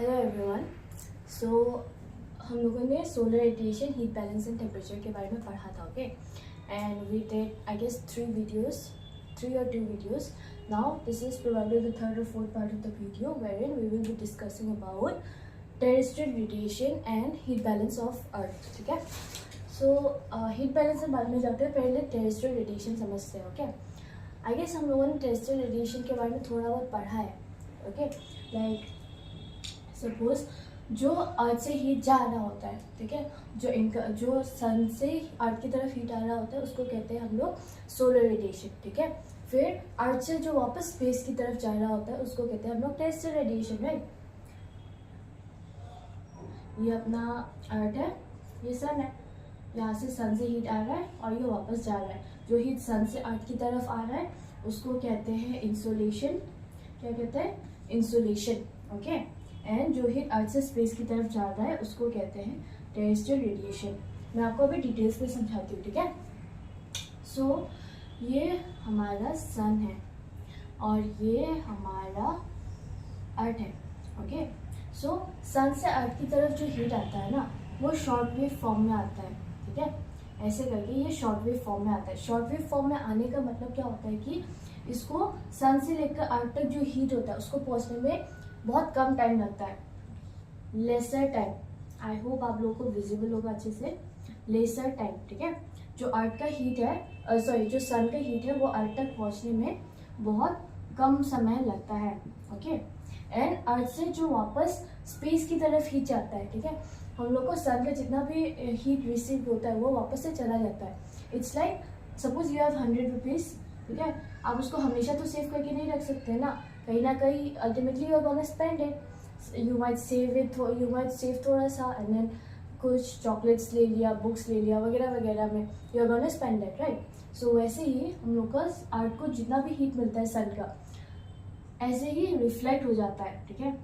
Hello everyone. सो हम लोगों ने solar radiation, heat balance and temperature के बारे में पढ़ा था, okay. And we did I guess 3 or 2 videos. Now this is probably the third or fourth part of the video wherein we will be discussing about terrestrial radiation and heat balance of earth. ठीक है, so heat balance से बाद में जाते हैं, पहले terrestrial radiation समझते हैं, ओके। आई गेस हम लोगों ने टेरेस्ट्रियल रेडिएशन के बारे में थोड़ा बहुत पढ़ा है, ओके। लाइक सपोज जो अर्थ से हीट जा रहा होता है, ठीक है, जो सन से अर्थ की तरफ हीट आ रहा होता है उसको कहते हैं हम लोग सोलर रेडिएशन, ठीक है। फिर अर्थ से जो वापस स्पेस की तरफ जा रहा होता है उसको कहते हैं हम लोग टेरेस्ट्रियल रेडिएशन, राइट। ये अपना अर्थ है, ये सन है, यहाँ से सन से हीट आ रहा है और ये वापस जा रहा है। जो हीट सन से अर्थ की तरफ आ रहा है उसको कहते हैं इंसोलेशन। क्या कहते हैं? Insolation, okay. एंड जो हीट अर्थ से स्पेस की तरफ जा रहा है उसको कहते हैं टेरेस्ट्रियल रेडिएशन। मैं आपको अभी डिटेल्स में समझाती हूँ, ठीक है। सो ये हमारा सन है और ये हमारा अर्थ है, ओके। सो सन से अर्थ की तरफ जो हीट आता है ना वो शॉर्ट वेव फॉर्म में आता है, ठीक है। ऐसे करके ये शॉर्ट वेव फॉर्म में आता है। शॉर्ट वेव फॉर्म में आने का मतलब क्या होता है कि इसको सन से लेकर अर्थ तक जो हीट होता है उसको पहुंचने में बहुत कम टाइम लगता है, लेसर टाइम। आई होप आप लोगों को विजिबल होगा अच्छे से, लेसर टाइम, ठीक है। जो अर्थ का हीट है, जो सन का हीट है वो अर्थ तक पहुंचने में बहुत कम समय लगता है, ओके। एंड अर्थ से जो वापस स्पेस की तरफ हीट जाता है, ठीक है, हम लोग को सन का जितना भी हीट रिसीव होता है वो वापस से चला जाता है। It's like suppose you have 100 rupees, ठीक है। आप उसको हमेशा तो सेव करके नहीं रख सकते ना, कहीं ना कहीं ultimately you are gonna spend it. You might save थोड़ा सा एंड देन कुछ चॉकलेट्स ले लिया, बुक्स ले लिया, वगैरह वगैरह में you are gonna spend it, right. So वैसे ही हम लोग का अर्थ को जितना भी हीट मिलता है सन का ऐसे ही रिफ्लेक्ट हो जाता है, ठीक है,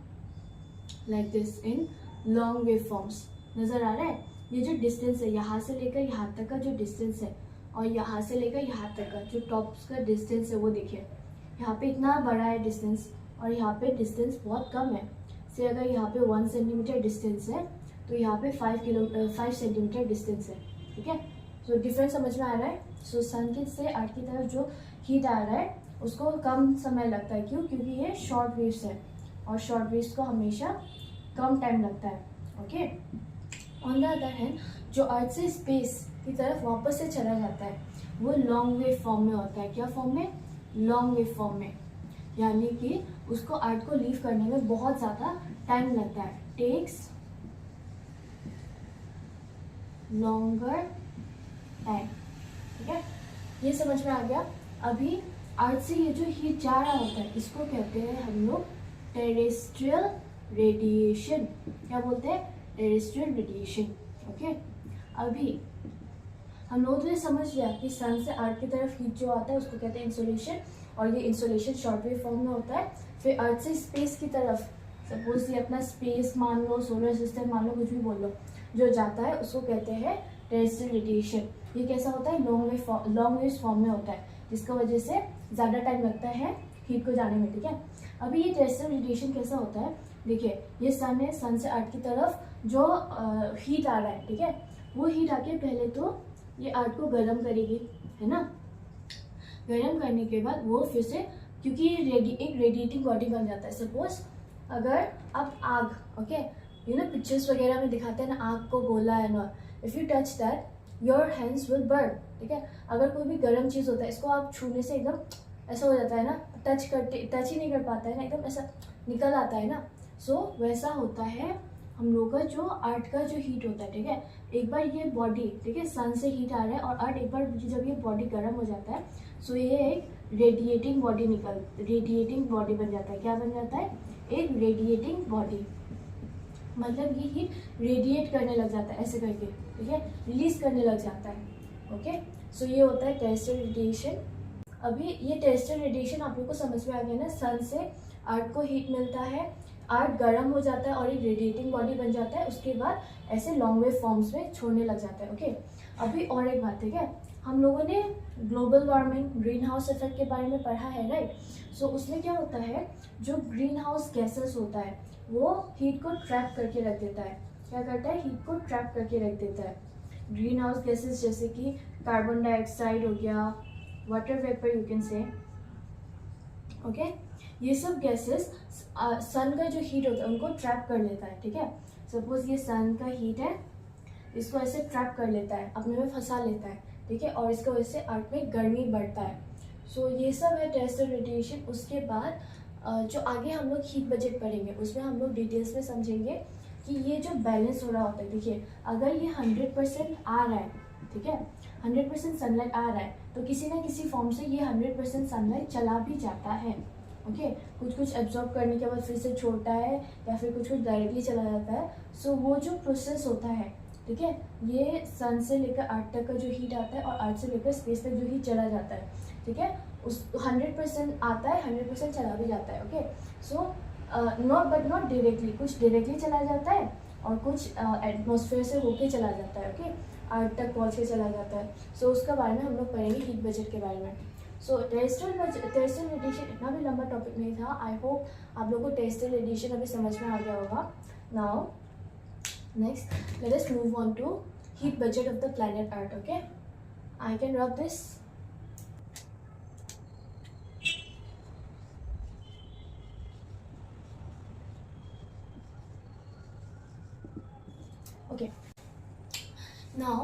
like this in long wave forms. नजर आ रहा है? ये जो डिस्टेंस है यहाँ से लेकर यहाँ तक का जो डिस्टेंस है और यहाँ से लेकर यहाँ तक का जो टॉप्स का डिस्टेंस है वो देखिए, यहाँ पे इतना बड़ा है डिस्टेंस और यहाँ पे डिस्टेंस बहुत कम है। से अगर यहाँ पे 1 सेंटीमीटर डिस्टेंस है तो यहाँ पे 5 सेंटीमीटर डिस्टेंस है, ठीक है। सो डिफरेंस समझ में आ रहा है? सो सन के से अर्थ की तरफ जो हीट आ रहा है उसको कम समय लगता है, क्यों? क्योंकि ये शॉर्ट वेव्स है और शॉर्ट वेव्स को हमेशा कम टाइम लगता है, okay. On the other hand जो अर्थ से स्पेस की तरफ वापस से चला जाता है वो लॉन्ग वेव फॉर्म में होता है। क्या फॉर्म में? लॉन्ग वेव फॉर्म में, यानी कि उसको अर्थ को लीव करने में बहुत ज़्यादा टाइम लगता है, टेक्स लॉन्गर टाइम, ठीक है। ये समझ में आ गया? अभी अर्थ से ये जो हीट जा रहा होता है इसको कहते हैं हम लोग टेरेस्ट्रियल रेडिएशन। क्या बोलते हैं? Terrestrial radiation, okay. अभी हम लोग तो ये समझ लिया कि सन से अर्थ की तरफ हीट जो आता है उसको कहते हैं इंसोलेशन और ये इंसोलेशन शॉर्ट वेव फॉर्म में होता है। फिर अर्थ से स्पेस की तरफ, सपोज ये अपना स्पेस मान लो, सोलर सिस्टम मान लो, कुछ भी बोल लो, जो जाता है उसको कहते हैं टेरेस्ट्रियल रेडिएशन। ये कैसा होता है? लॉन्ग वेव फॉर्म में होता है, जिसका वजह से ज़्यादा टाइम लगता है हीट को जाने में, ठीक है। अभी ये टेरेस्ट्रियल रेडिएशन कैसा होता है? देखिए, ये सन है, सन से अर्थ की तरफ जो हीट आ रहा है, ठीक है, वो हीट आके पहले तो ये अर्थ को गर्म करेगी, है ना। गर्म करने के बाद वो फिर से, क्योंकि ये एक रेडिएटिंग बॉडी बन जाता है। सपोज अगर आप आग, ओके, यू नो पिक्चर्स वगैरह में दिखाते हैं ना आग को गोला है ना, if you touch that your hands will burn, ठीक है। अगर कोई भी गर्म चीज़ होता है इसको आप छूने से एकदम ऐसा हो जाता है ना, टच ही नहीं कर पाता है ना, एकदम ऐसा निकल आता है ना। सो वैसा होता है हम लोग का जो अर्थ का जो हीट होता है, ठीक है। एक बार ये बॉडी, ठीक है, सन से हीट आ रहा है और अर्थ एक बार जब ये बॉडी गर्म हो जाता है सो ये एक रेडिएटिंग बॉडी बन जाता है। क्या बन जाता है? एक रेडिएटिंग बॉडी, मतलब ये हीट रेडिएट करने लग जाता है ऐसे करके, ठीक है, रिलीज करने लग जाता है, ओके। सो ये होता है टेरेस्ट्रियल रेडिएशन। अभी ये टेरेस्ट्रियल रेडिएशन आप लोग को समझ में आ गया ना, सन से अर्थ को हीट मिलता है, अर्थ गर्म हो जाता है और एक रेडिएटिंग बॉडी बन जाता है, उसके बाद ऐसे लॉन्ग वेव फॉर्म्स में छोड़ने लग जाता है, ओके। अभी और एक बात, ठीक है, हम लोगों ने global warming, green house effect के बारे में पढ़ा है, राइट। सो उसमें क्या होता है, जो ग्रीन हाउस गैसेस होता है वो हीट को ट्रैप करके रख देता है। क्या करता है? हीट को ट्रैप करके रख देता है। ग्रीन हाउस गैसेस जैसे कि कार्बन डाइऑक्साइड हो गया, water vapour you can say, okay, ये सब गैसेस सन का जो हीट होता है उनको ट्रैप कर लेता है। ठीक है, सपोज ये सन का हीट है, इसको ऐसे ट्रैप कर लेता है, अपने में फंसा लेता है। ठीक है, और इसकी वजह से अर्थ में गर्मी बढ़ता है। सो ये सब है टेरेस्ट्रियल रेडिएशन। उसके बाद जो आगे हम लोग हीट बजट पढ़ेंगे उसमें हम लोग डिटेल्स में समझेंगे कि ये जो बैलेंस हो रहा होता है। देखिए, अगर ये 100% आ रहा है, ठीक है, 100% सनलाइट आ रहा है, तो किसी ना किसी फॉर्म से ये 100% सनलाइट चला भी जाता है। ओके, कुछ एब्जॉर्ब करने के बाद फिर से छोड़ता है, या फिर कुछ डायरेक्टली चला जाता है। सो वो जो प्रोसेस होता है, ठीक है, ये सन से लेकर अर्थ तक का जो हीट आता है और अर्थ से लेकर स्पेस तक जो हीट चला जाता है, ठीक है, उस 100% आता है, 100% चला भी जाता है। ओके, सो नॉट डायरेक्टली, कुछ डायरेक्टली चला जाता है और कुछ एटमॉस्फेयर से होके चला जाता है। ओके, अर्थ तक पहुँच के चला जाता है। सो उसका बारे में हम लोग पढ़ेंगे, हीट बजट के बारे में। सो टेरेस्ट्रियल रेडिएशन इतना भी लंबा टॉपिक नहीं था। आई होप आप लोगों को टेरेस्ट्रियल रेडिएशन अभी समझ में आ गया होगा। Now next, let us move on to heat budget of the planet Earth. Okay, I can rub this. Okay, now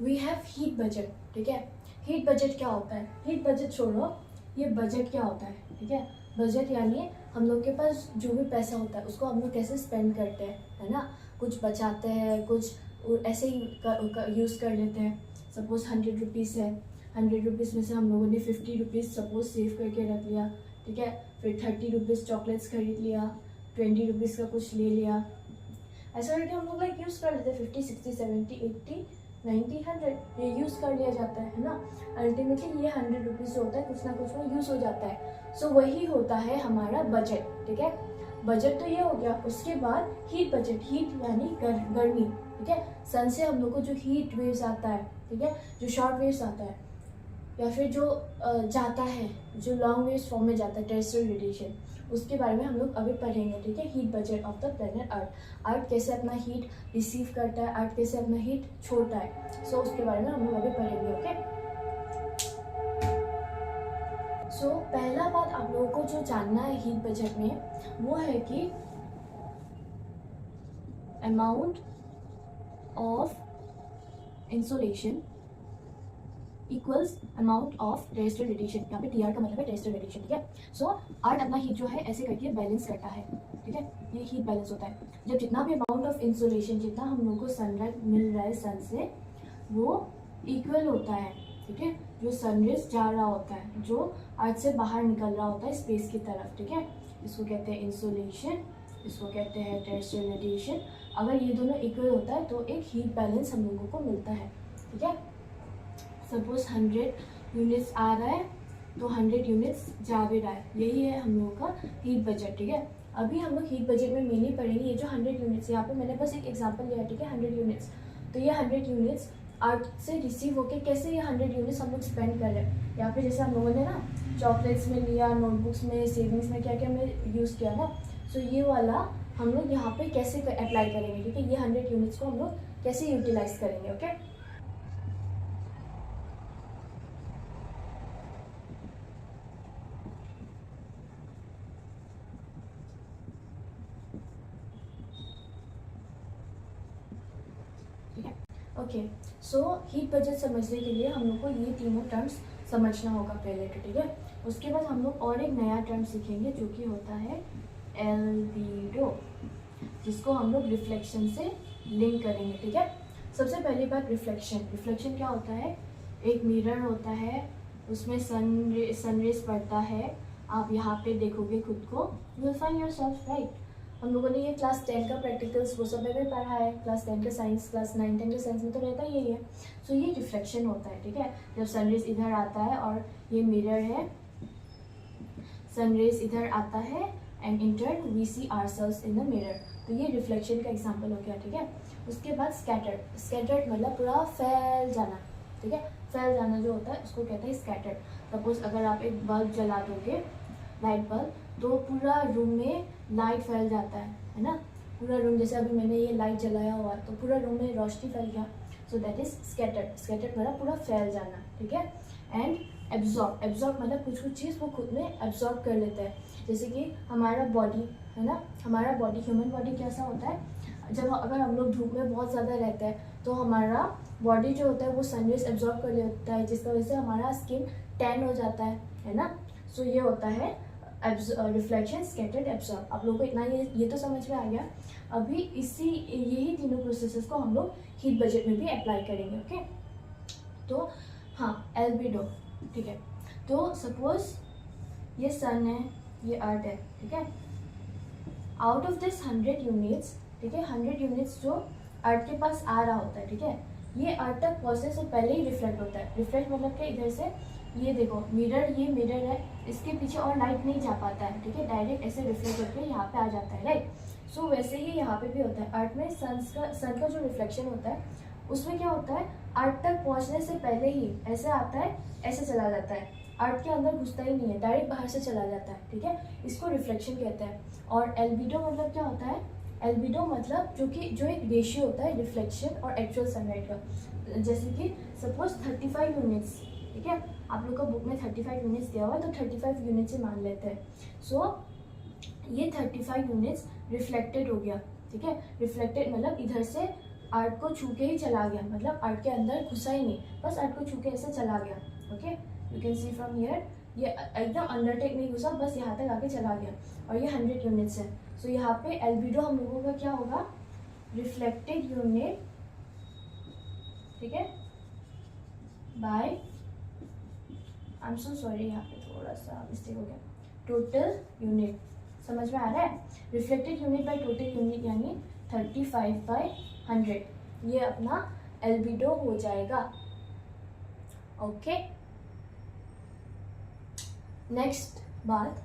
we have heat budget. ठीक है, हीट बजट क्या होता है? हीट बजट छोड़ो, ये बजट क्या होता है? ठीक है, बजट यानी हम लोग के पास जो भी पैसा होता है उसको हम लोग कैसे स्पेंड करते हैं, है ना। कुछ बचाते हैं, कुछ ऐसे ही यूज़ कर लेते हैं। सपोज 100 रुपीज़ है, 100 रुपीज़ में से हम लोगों ने 50 रुपीज़ सपोज सेव करके रख लिया। ठीक है, फिर 30 रुपीज़ चॉकलेट्स खरीद लिया, 20 रुपीज़ का कुछ ले लिया। ऐसा करके हम लोग लाइक यूज़ कर लेते हैं। 50, 60, 70, 80, 90, 100 ये यूज़ कर लिया जाता है ना। अल्टीमेटली ये 100 रुपीज़ जो होता है कुछ ना कुछ में यूज़ हो जाता है। सो वही होता है हमारा बजट। ठीक है, बजट तो ये हो गया। उसके बाद हीट बजट, हीट यानी गर्मी। ठीक है, सन से हम लोग को जो हीट वेव्स आता है, ठीक है, जो शॉर्ट वेव्स आता है या फिर जो जाता है, जो लॉन्ग वेव्स फॉर्म में जाता है, टेरेस्ट्रियल रेडिएशन, उसके बारे में हम लोग अभी पढ़ेंगे। ठीक है, heat budget of the planet Earth. Earth कैसे अपना हीट रिसीव करता है, अर्थ कैसे अपना हीट छोड़ता है। सो उसके बारे में हम लोग अभी पढ़ेंगे। ओके, सो पहला बात आप लोगों को जो जानना है हीट बजट में वो है कि amount of insolation equals amount of terrestrial radiation. यहाँ पे टीआर का मतलब है टेरेस्ट्रियल रेडिएशन। ठीक है, सो अर्थ अपना हीट जो है ऐसे करके बैलेंस करता है। ठीक है, ये हीट बैलेंस होता है जब जितना भी अमाउंट ऑफ इंसोलेशन, जितना हम लोग को सनलाइट मिल रहा है सन से, वो इक्वल होता है। ठीक है, जो सनरेज जा रहा होता है, जो अर्थ से बाहर निकल रहा होता है स्पेस की तरफ। ठीक है, इसको कहते हैं इंसोलेशन, इसको कहते हैं टेरेस्ट्रियल रेडिएशन। अगर ये दोनों इक्वल होता है तो एक हीट बैलेंस हम लोगों को मिलता है। ठीक है, सपोज 100 यूनिट्स आ रहा है तो 100 यूनिट्स जा भी रहा है। यही है हम लोगों का हीट बजट। ठीक है, अभी हम लोग हीट बजट में मेनली पढ़ेंगे ये जो 100 यूनिट्स, यहाँ पे मैंने बस एक एग्जांपल लिया। ठीक है, 100 यूनिट्स, तो ये 100 यूनिट्स अर्थ से रिसीव होके कैसे ये 100 यूनिट्स हम लोग स्पेंड कर रहे हैं। यहाँ पे जैसे हम लोगों ने ना चॉकलेट्स में लिया, नोटबुक्स में, सेविंग्स में क्या क्या में यूज़ किया ना, सो ये वाला हम लोग यहाँ पे कैसे अप्लाई करेंगे। ठीक है, ये 100 यूनिट्स को हम लोग कैसे यूटिलाइज करेंगे। Okay, okay, so heat budget समझने के लिए हम लोग को ये तीनों टर्म्स समझना होगा पहले तो। ठीक है, उसके बाद हम लोग और एक नया टर्म सीखेंगे जो कि होता है एल्बीडो, जिसको हम लोग रिफ्लेक्शन से लिंक करेंगे। ठीक है, सबसे पहली बात रिफ्लेक्शन। रिफ्लेक्शन क्या होता है? एक मिरर होता है, उसमें सनरेज पड़ता है। आप यहाँ पे देखोगे खुद को, you will find yourself, right. हम लोगों ने ये क्लास 10 का प्रैक्टिकल्स वो सब में भी पढ़ा है। क्लास 10 का साइंस, क्लास 9, 10 का साइंस में तो रहता ही यही है। सो ये रिफ्लेक्शन होता है। ठीक है, जब सनरेज इधर आता है और ये मिरर है, सनरेज इधर आता है and in turn we see ourselves in the mirror, तो ये रिफ्लेक्शन का एग्जांपल हो गया। ठीक है, उसके बाद स्कैटर्ड। स्कैटर्ड मतलब पूरा फैल जाना। ठीक है, फैल जाना जो होता है उसको कहते हैं स्कैटर्ड। सपोज अगर आप एक बल्ब जला दोगे, लाइट बल्ब, तो पूरा रूम में लाइट फैल जाता है ना, पूरा रूम, जैसे अभी मैंने ये लाइट जलाया हुआ तो पूरा रूम में रोशनी फैल गया, so that is scattered. Scattered मतलब पूरा फैल जाना, ठीक है। एंड एब्जॉर्ब, एब्जॉर्ब मतलब कुछ कुछ चीज़ वो खुद में एब्जॉर्ब कर लेता है, जैसे कि हमारा बॉडी है ना, हमारा बॉडी, ह्यूमन बॉडी कैसा होता है, जब अगर हम लोग धूप में बहुत ज़्यादा रहते हैं तो हमारा बॉडी जो होता है वो सनरेज एब्जॉर्ब कर लेता है, जिसकी वजह से हमारा स्किन टैन हो जाता है ना। सो ये होता है रिफ्लेक्शन, स्कैटर्ड, एब्जॉर्ब। आप लोगों को इतना ये तो समझ में आ गया। अभी यही तीनों प्रोसेसेस को हम लोग हीट बजट में भी अप्लाई करेंगे, ओके। तो हाँ, एल्बिडो, ठीक है। तो सपोज ये सन है, ये अर्थ है, ठीक है। आउट ऑफ दिस 100 यूनिट्स, ठीक है, 100 यूनिट्स जो अर्थ के पास आ रहा होता है, ठीक है, ये अर्थ तक पहुँचने से पहले ही रिफ्लेक्ट होता है। रिफ्लेक्ट मतलब कि इधर से ये देखो मिरर, ये मिरर है, इसके पीछे और लाइट नहीं जा पाता है, ठीक है, डायरेक्ट ऐसे रिफ्लेक्ट करके यहाँ पे आ जाता है, राइट। सो वैसे ही यहाँ पे भी होता है। अर्थ में सन का जो रिफ्लेक्शन होता है उसमें क्या होता है, अर्थ तक पहुँचने से पहले ही ऐसे आता है, ऐसे चला जाता है, अर्थ के अंदर घुसता ही नहीं है, डायरेक्ट बाहर से चला जाता है, ठीक है। इसको रिफ्लेक्शन कहते हैं। और एल्बिडो मतलब क्या होता है, एल्बिडो मतलब जो एक रेशियो होता है रिफ्लेक्शन और एक्चुअल सनलाइट का। जैसे कि सपोज 35 यूनिट्स, ठीक है, आप लोग का बुक में 35 यूनिट्स दिया हुआ है तो 35 यूनिट से मान लेते हैं। सो ये 35 यूनिट्स रिफ्लेक्टेड हो गया, ठीक है। रिफ्लेक्टेड मतलब इधर से अर्थ को छू के ही चला गया, मतलब अर्थ के अंदर घुसा ही नहीं, बस अर्थ को छू के ऐसे चला गया, okay. You can see from here, ये एकदम अंडरटेक नहीं घुसा, बस यहाँ तक आके चला गया। और ये 100 यूनिट्स है। सो यहाँ पे एल्बिडो हम लोगों का क्या होगा, रिफ्लेक्टेड यूनिट, ठीक है, bye, I am so sorry, यहाँ पे थोड़ा सा मिस्टेक हो गया, टोटल यूनिट। समझ में आ रहा है, reflected unit by total unit यानी 35/100, ये अपना एल्बिडो हो जाएगा, ओके। नेक्स्ट बात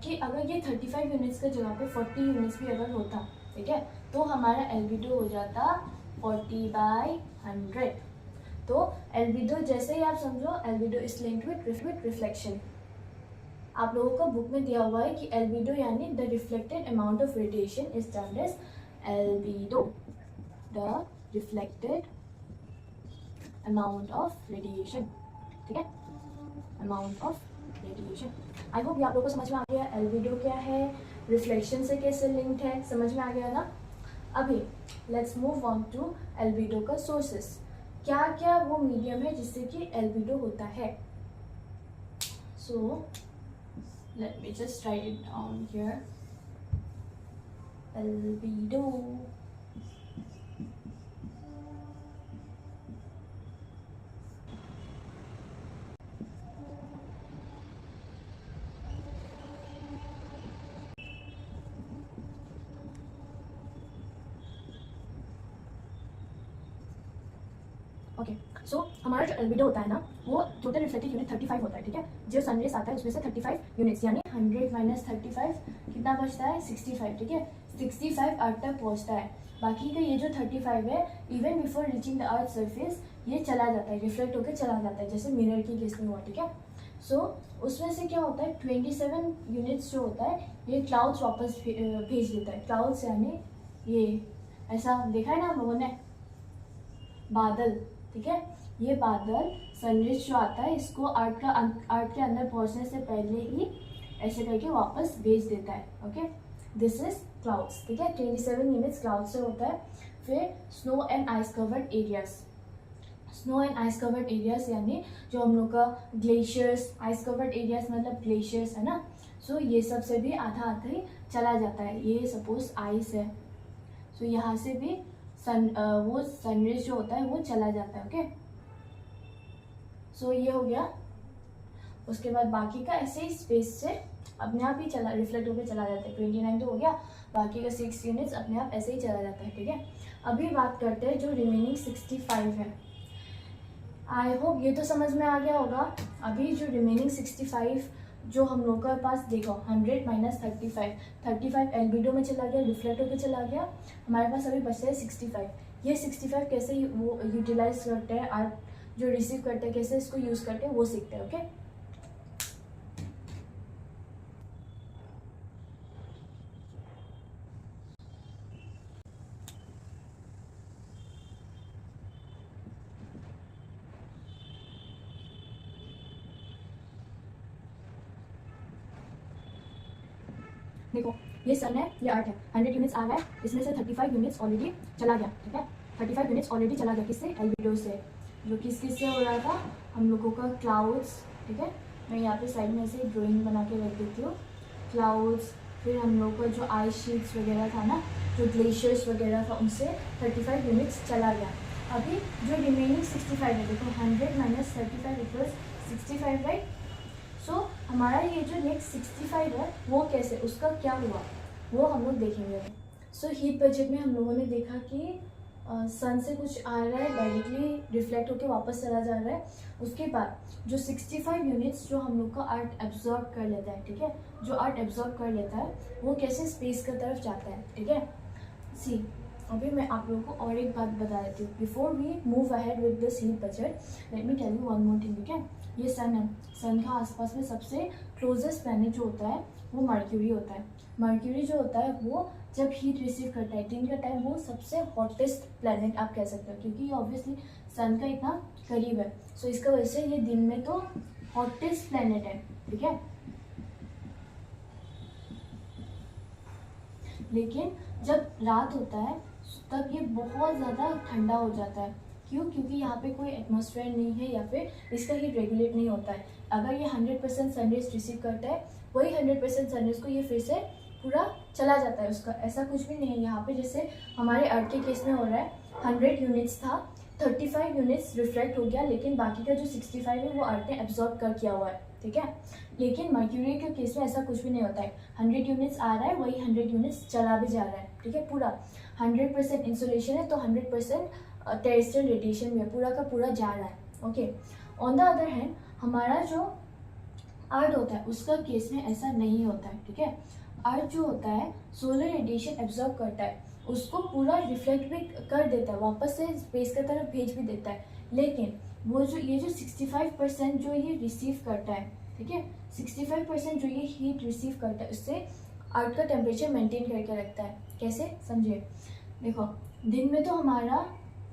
कि अगर ये 35 यूनिट्स का जगह पे 40 यूनिट्स भी अगर होता, ठीक है, तो हमारा एल्बिडो हो जाता 40/100। तो एल्बिडो जैसे ही आप समझो, albedo is linked with reflection. आप लोगों को बुक में दिया हुआ है कि एल्बिडो यानी the reflected amount of radiation is termed as albedo, the reflected amount of radiation, ठीक है, amount of radiation. I hope ये आप लोगों को समझ में आ गया एल्बिडो क्या है, रिफ्लेक्शन से कैसे लिंक्ड है, समझ में आ गया ना। अभी let's move on to albedo का सोर्सेस। क्या क्या वो मीडियम है जिससे कि एल्बिडो होता है। So let me just write it down here, albedo, okay. So हमारा जो एल्बिडो होता है ना, वो टोटल रिफ्लेक्टेड यूनिट 35 होता है, ठीक है। जो सनरेज आता है उसमें से 35 यूनिट्स यानी 100 - 35 कितना बचता है, 65, ठीक है। 65 अर्थ तक पहुंचता है। बाकी का ये जो 35 है, even before reaching the earth surface ये चला जाता है, रिफ्लेक्ट होकर चला जाता है, जैसे मिरर की केस में हुआ, ठीक है। सो उसमें से क्या होता है, 27 यूनिट्स जो होता है ये क्लाउड्स वापस भेज देता है। क्लाउड्स यानी ये ऐसा देखा है ना हम लोगों ने, बादल, ठीक है। ये बादल सनरेज जो आता है इसको अर्थ के अंदर पहुंचने से पहले ही ऐसे करके वापस भेज देता है, ओके। दिस इज क्लाउड्स, ठीक है। 27 यूनिट्स क्लाउड से होता है। फिर snow and ice covered areas, snow and ice covered areas यानी जो हम लोग का ग्लेशियर्स, आइस कवर्ड एरियाज मतलब ग्लेशियर्स है ना। सो ये सब से भी आधा आधा ही चला जाता है। ये सपोज आइस है, सो यहाँ से भी वो सनरेज जो होता है वो चला जाता है, ओके। सो ये हो गया। उसके बाद बाकी का ऐसे ही स्पेस से अपने आप ही चला रिफ्लेक्ट होकर चला जाता है। 29 तो हो गया, बाकी का 6 यूनिट्स अपने आप ऐसे ही चला जाता है, ठीक है। अभी बात करते हैं जो रिमेनिंग 65 है। आई होप ये तो समझ में आ गया होगा। अभी जो रिमेनिंग 65 जो हम लोग के पास देखो 100 - 35 एल्बिडो में चला गया, रिफ्लेक्ट होकर चला गया, हमारे पास अभी बचता है 65। ये 65 कैसे वो यूटिलाइज करते हैं, अर्थ जो रिसीव करते हैं कैसे इसको यूज़ करते हैं वो सीखते हैं, ओके। देखो ये सन है, ये अर्थ है, 100 यूनिट्स आ रहा है, इसमें से 35 यूनिट्स ऑलरेडी चला गया, ठीक है, 35 यूनिट्स ऑलरेडी चला गया, किससे, एल्बिडो से, जो किस से हो रहा था, हम लोगों का क्लाउड्स, ठीक है, मैं यहाँ पे साइड में से ड्राइंग बना के रख देती हूँ, क्लाउड्स, फिर हम लोग का जो आइस शीट्स वगैरह था ना, जो ग्लेशियर्स वगैरह था, उनसे 35 यूनिट्स चला गया। अभी जो रिमेनिंग 65 है, देखो 100 माइनस 35 इक्वल्स 65, राइट। सो हमारा ये जो नेक्स्ट 65 है वो कैसे, उसका क्या हुआ वो हम लोग देखेंगे। सो हीट बजट में हम लोगों ने देखा कि सन से कुछ आ रहा है, डायरेक्टली रिफ्लेक्ट होकर वापस चला जा रहा है, उसके बाद जो 65 यूनिट्स जो हम लोग का अर्थ एब्जॉर्ब कर लेता है, ठीक है, जो अर्थ एब्जॉर्ब कर लेता है वो कैसे स्पेस की तरफ जाता है, ठीक है। सी अभी मैं आप लोगों को और एक बात बता देती हूँ, before we move ahead with this heat budget, let me tell you one more thing, ठीक है। ये सन है, सन का आसपास में सबसे क्लोजेस्ट प्लैनेट जो होता है वो मर्क्यूरी होता है। मर्क्यूरी जो होता है वो जब हीट रिसीव करता है दिन का टाइम, वो सबसे हॉटेस्ट प्लैनेट आप कह सकते हो, क्योंकि ये ऑब्वियसली सन का इतना करीब है। सो इसका वजह से ये दिन में तो हॉटेस्ट प्लैनेट है, ठीक है। लेकिन जब रात होता है तब ये बहुत ज़्यादा ठंडा हो जाता है। क्यों? क्योंकि यहाँ पे कोई एटमॉस्फेयर नहीं है या फिर इसका हीट रेगुलेट नहीं होता है। अगर ये 100% सनरेज रिसीव करता है, वही 100% सनरेज को ये फिर से पूरा चला जाता है उसका, ऐसा कुछ भी नहीं है यहाँ पे। जैसे हमारे अर्थ के केस में हो रहा है, 100 यूनिट्स था, 35 यूनिट्स रिफ्लेक्ट हो गया, लेकिन बाकी का जो 65 है वो अर्थ ने एब्जॉर्ब कर किया हुआ है, ठीक है। लेकिन मर्क्यूरी के केस में ऐसा कुछ भी नहीं होता है, 100 यूनिट्स आ रहा है, वही 100 यूनिट्स चला भी जा रहा है, ठीक है। पूरा 100% इंसुलेशन है तो 100% टेरेस्ट्रियल रेडिएशन में पूरा का पूरा जा रहा है, okay. On the other hand हमारा जो अर्थ होता है उसका केस में ऐसा नहीं होता है, ठीक है। अर्थ जो होता है सोलर रेडिएशन एब्जॉर्ब करता है, उसको पूरा रिफ्लेक्ट भी कर देता है, वापस से स्पेस की तरफ भेज भी देता है, लेकिन वो जो ये जो 65% जो ये रिसीव करता है, ठीक है, 65% जो ये हीट रिसीव करता है उससे अर्थ का टेम्परेचर मेंटेन करके रखता है। कैसे, समझिए। देखो दिन में तो हमारा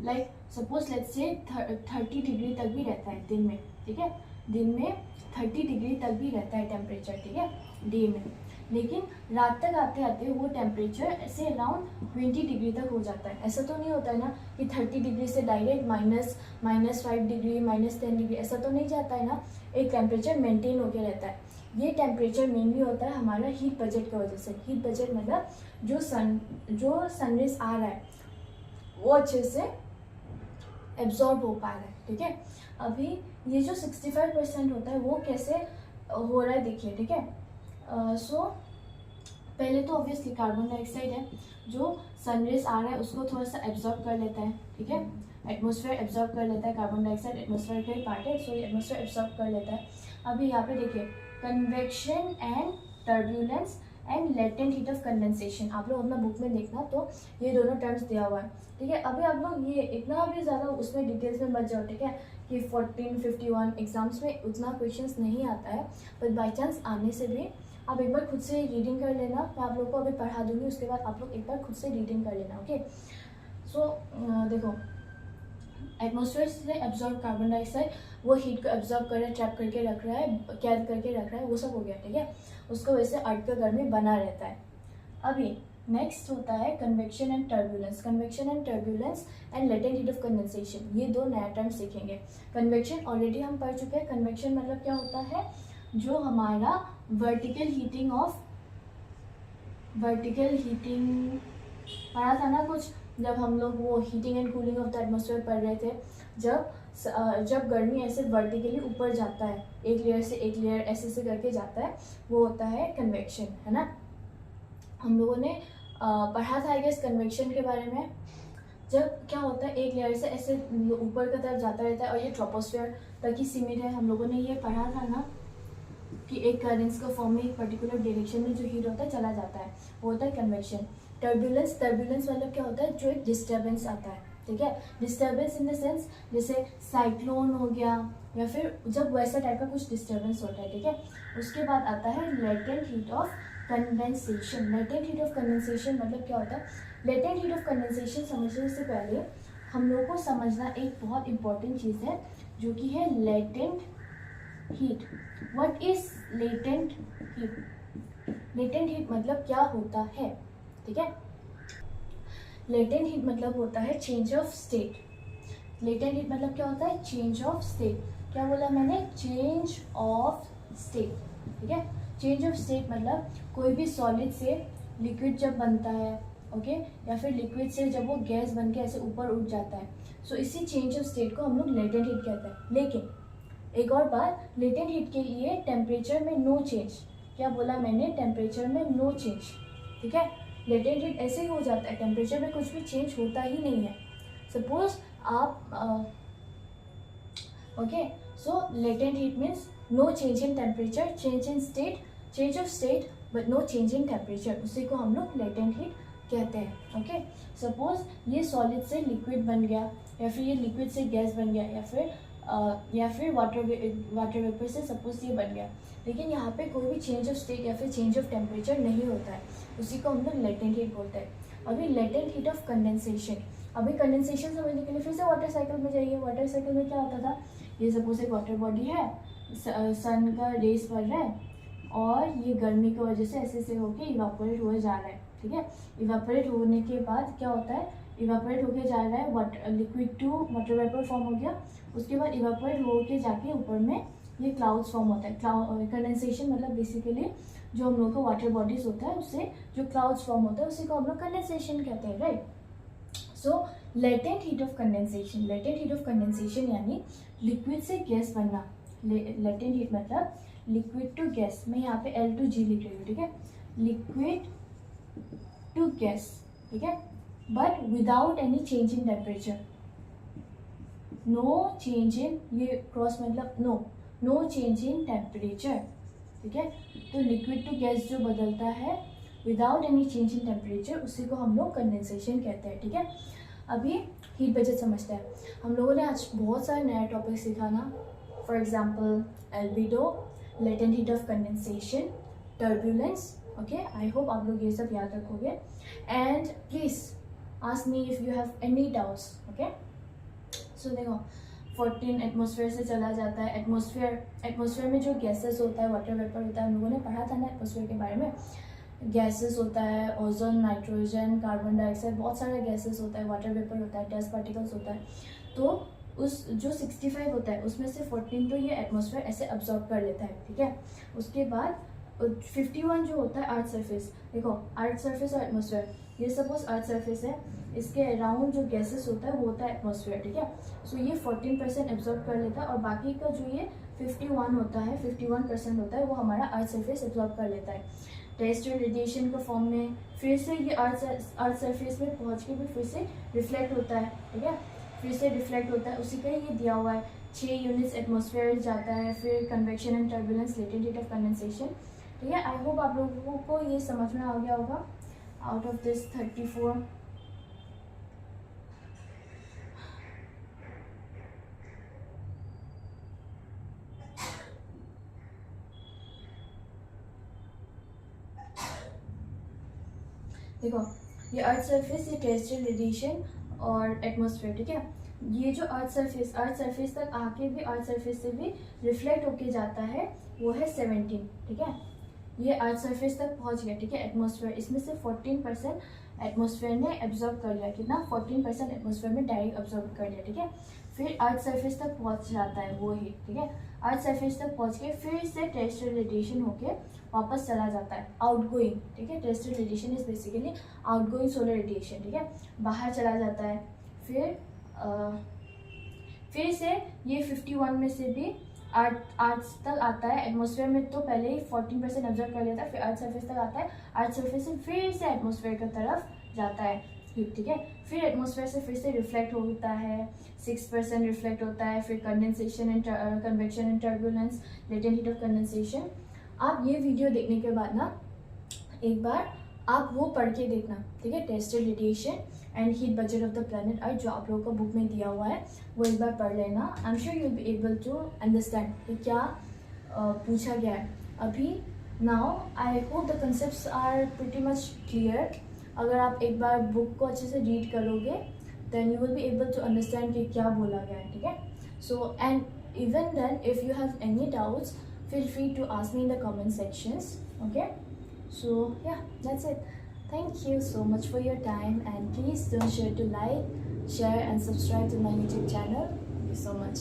like suppose let's say 30 degree तक भी रहता है दिन में, ठीक है, दिन में 30 डिग्री तक भी रहता है टेम्परेचर, ठीक है, डे में। लेकिन रात तक आते आते वो टेम्परेचर ऐसे अराउंड 20 डिग्री तक हो जाता है। ऐसा तो नहीं होता है ना कि 30 डिग्री से डायरेक्ट -5 डिग्री, -10 डिग्री, ऐसा तो नहीं जाता है ना। एक टेम्परेचर मेंटेन होके रहता है। ये टेम्परेचर मेनली होता है हमारा हीट बजट की वजह से। हीट बजट मतलब जो सनरेज आ रहा है वो अच्छे से एब्जॉर्ब हो पा रहा है, ठीक है। अभी ये जो 65% होता है वो कैसे हो रहा है देखिए, ठीक है। सो पहले तो ऑब्वियसली कार्बन डाइऑक्साइड है जो सनरेज आ रहा है उसको थोड़ा सा एब्जॉर्ब कर लेता है, ठीक है, एटमॉस्फेयर एब्जॉर्ब कर लेता है, कार्बन डाइऑक्साइड एटमॉस्फेयर का ही पार्ट है, सो ये एटमॉस्फेयर एब्जॉर्ब कर लेता है। अभी यहाँ पे देखिए convection and turbulence and latent heat of condensation, आप लोग अपना बुक में देखना तो ये दोनों टर्म्स दिया हुआ है, ठीक है। अभी आप लोग ये इतना भी ज़्यादा उसमें डिटेल्स में मत जाओ, ठीक है, कि 1451 एग्जाम्स में उतना क्वेश्चंस नहीं आता है, बट बाई चांस आने से भी आप एक बार खुद से रीडिंग कर लेना। मैं आप लोग को अभी पढ़ा दूंगी, उसके बाद आप लोग एक बार खुद से रीडिंग कर लेना, ओके। सो देखो एटमॉस्फेयर से एब्जॉर्ब कार्बन डाइऑक्साइड वो हीट को एब्जॉर्ब कर रहा है, ट्रैप करके रख रहा है, कैद करके रख रहा है, वो सब हो गया, ठीक है। उसको वैसे अर्थ का गर्मी बना रहता है। अभी नेक्स्ट होता है convection and turbulence. Convection and turbulence and latent heat of condensation, ये दो नया टर्म सीखेंगे। कन्वेक्शन ऑलरेडी हम पढ़ चुके हैं। कन्वेक्शन मतलब क्या होता है, जो हमारा वर्टिकल हीटिंग पढ़ा था ना कुछ, जब हम लोग वो heating and cooling of the atmosphere पढ़ रहे थे, जब गर्मी ऐसे वर्टिकली ऊपर जाता है, एक लेयर से एक लेयर ऐसे करके जाता है, वो होता है कन्वेक्शन, है ना। हम लोगों ने पढ़ा था आई गेस कन्वेक्शन के बारे में। जब क्या होता है एक लेयर से ऐसे ऊपर की तरफ जाता रहता है और ये ट्रोपोस्फेयर तक ही सीमित है। हम लोगों ने ये पढ़ा था ना कि एक करेंट्स का फॉर्म में एक पर्टिकुलर डायरेक्शन में जो हीट होता है चला जाता है, वो होता है कन्वेक्शन। टर्बुलेंस मतलब क्या होता है, जो एक डिस्टर्बेंस आता है, ठीक है। डिस्टर्बेंस इन द सेंस जैसे साइक्लोन हो गया या फिर जब वैसा टाइप का कुछ डिस्टर्बेंस होता है, ठीक है। उसके बाद आता है latent heat of condensation. Latent heat of condensation मतलब क्या होता है, लेटेंट हीट ऑफ कंडेंसेशन समझने से पहले हम लोग को समझना एक बहुत इंपॉर्टेंट चीज़ है जो कि है latent heat. What is latent heat? Latent heat मतलब क्या होता है, ठीक है। लेटेंट हीट मतलब होता है change of state. Latent heat मतलब क्या होता है, चेंज ऑफ स्टेट। क्या बोला मैंने, चेंज ऑफ स्टेट, ठीक है। चेंज ऑफ स्टेट मतलब कोई भी सॉलिड से लिक्विड जब बनता है, ओके, या फिर लिक्विड से जब वो गैस बन के ऐसे ऊपर उठ जाता है, सो इसी चेंज ऑफ स्टेट को हम लोग लेटेंट हीट कहते हैं। लेकिन एक और बात, लेटेंट हीट के लिए टेम्परेचर में नो चेंज। क्या बोला मैंने, टेम्परेचर में नो चेंज, ठीक है। लेटेंट हीट ऐसे ही हो जाता है, टेम्परेचर में कुछ भी चेंज होता ही नहीं है। सपोज आप okay, so latent heat means no change in temperature, change in state, change of state but no change in temperature, उसी को हम लोग लेटेंट हीट कहते हैं। ओके, सपोज ये सॉलिड से लिक्विड बन गया, या फिर ये लिक्विड से गैस बन गया, या फिर वाटर वेपर से सपोज ये बन गया, लेकिन यहाँ पे कोई भी चेंज ऑफ स्टेट या फिर चेंज ऑफ टेम्परेचर नहीं होता है, उसी को हम लोग लेटेंट हीट बोलते हैं। अभी लेटेंट हीट ऑफ कंडेंसेशन, अभी कंडेंसेशन समझने के लिए फिर से वाटर साइकिल में जाइए। वाटर साइकिल में क्या होता था, ये सपोज एक वाटर बॉडी है, सन का रेस पड़ रहा है और ये गर्मी की वजह से ऐसे ऐसे होके इवापोरेट हुए जा रहा है, ठीक है। इवापोरेट होने के बाद क्या होता है, इवापोरेट होके जा रहा है, water liquid to water vapour form हो गया, उसके बाद इवापोरेट होके जाके ऊपर में ये क्लाउड्स फॉर्म होता है। कंडेंसेशन मतलब बेसिकली जो हम लोग का वाटर बॉडीज होता है उससे जो क्लाउड्स फॉर्म होता है उसी को हम लोग कंडेंसेशन कहते हैं, right. So latent heat of condensation, latent heat of condensation यानी लिक्विड से गैस बनना। लेटेंट हीट मतलब लिक्विड टू गैस, मैं यहाँ पे L2G लिख रही हूँ, ठीक है, लिक्विड टू गैस, ठीक है, but without any change in temperature, no change in, ये क्रॉस मतलब नो चेंज इन टेम्परेचर, ठीक है। तो लिक्विड टू गैस जो बदलता है without any change in temperature, उसी को हम लोग कंडेंसेशन कहते हैं, ठीक है। अभी हीट बजट समझते हैं। हम लोगों ने आज बहुत सारे नया टॉपिक सीखा ना, for example albedo, latent heat of condensation, turbulence, okay. I hope आप लोग ये सब याद रखोगे, and please ask me if you have any doubts, okay. So देखो 14 एटमॉस्फेयर से चला जाता है, एटमॉस्फेयर में जो गैसेस होता है, वाटर वेपर होता है, हम लोगों ने पढ़ा था ना एटमॉस्फेयर के बारे में। गैसेस होता है, ओजोन, नाइट्रोजन, कार्बन डाइऑक्साइड, बहुत सारे गैसेस होता है, वाटर वेपर होता है, डस्ट पार्टिकल्स होता है। तो उस जो 65 होता है उसमें से 14 तो ये एटमॉस्फेयर ऐसे अब्जॉर्ब कर लेता है, ठीक है। उसके बाद 51 जो होता है अर्थ सरफेस, देखो अर्थ सरफेस और एटमॉस्फेयर, ये सपोज अर्थ सरफेस है, इसके अराउंड जो गैसेस होता है वो होता है एटमॉस्फेयर, ठीक है। सो ये 14% एब्जॉर्ब कर लेता है, और बाकी का जो ये 51 होता है, 51% होता है, वो हमारा अर्थ सरफेस एब्जॉर्ब कर लेता है टेरेस्ट्रियल रेडिएशन के फॉर्म में। फिर से ये अर्थ सरफेस में पहुंच के भी फिर से रिफ्लेक्ट होता है, ठीक है, फिर से रिफ्लेक्ट होता है, उसी का ये दिया हुआ है 6 यूनिट्स एटमॉस्फेयर जाता है, फिर convection and turbulence, latent heat of condensation, ठीक है। आई होप आप लोगों को ये समझ में आ गया होगा। आउट ऑफ दिस 34 देखो, ये अर्थ सरफेस, ये टेरेस्ट्रियल रेडिएशन और एटमॉस्फेयर, ठीक है। ये जो अर्थ सरफेस तक आके भी अर्थ सरफेस से भी रिफ्लेक्ट होके जाता है, वो है 17, ठीक है। ये अर्थ सरफेस तक पहुंच गया, ठीक है, एटमॉस्फेयर, इसमें से 14% एटमॉस्फेयर ने एब्जॉर्ब कर लिया, कितना 14% एटमॉस्फेयर में डायरेक्ट एब्जॉर्ब कर लिया, ठीक है। फिर अर्थ सरफेस तक पहुंच जाता है वो हीट, ठीक है, अर्थ सरफेस तक पहुंच के फिर से टेरेस्ट्रियल रेडिएशन होके वापस चला जाता है, आउटगोइंग, ठीक है। Terrestrial radiation is basically outgoing solar radiation, ठीक है, बाहर चला जाता है। फिर से ये 51 में से भी अर्थ तक आता है, एटमॉस्फेयर में तो पहले ही 14% ऑब्जर्व कर लिया था, फिर अर्थ सरफेस तक आता है, अर्थ सरफेस से फिर से एटमॉस्फेयर की तरफ जाता है हीट, ठीक है। फिर एटमॉस्फेयर से फिर से रिफ्लेक्ट होता है, 6% रिफ्लेक्ट होता है, फिर condensation and convection and turbulence, latent heat of condensation. आप ये वीडियो देखने के बाद ना एक बार आप वो पढ़ के देखना, ठीक है, terrestrial radiation and heat budget of the planet Earth, जो आप लोगों को बुक में दिया हुआ है, वो एक बार पढ़ लेना। I am sure you will be able to understand कि क्या पूछा गया है अभी। Now I hope the concepts are pretty much clear. अगर आप एक बार बुक को अच्छे से रीड करोगे then you will be able to understand कि क्या बोला गया है, ठीक है। So and even then if you have any doubts, feel free to ask me in the comment sections, okay. So yeah, that's it. Thank you so much for your time, and please don't share to like, share and subscribe to my YouTube channel. Thank you so much.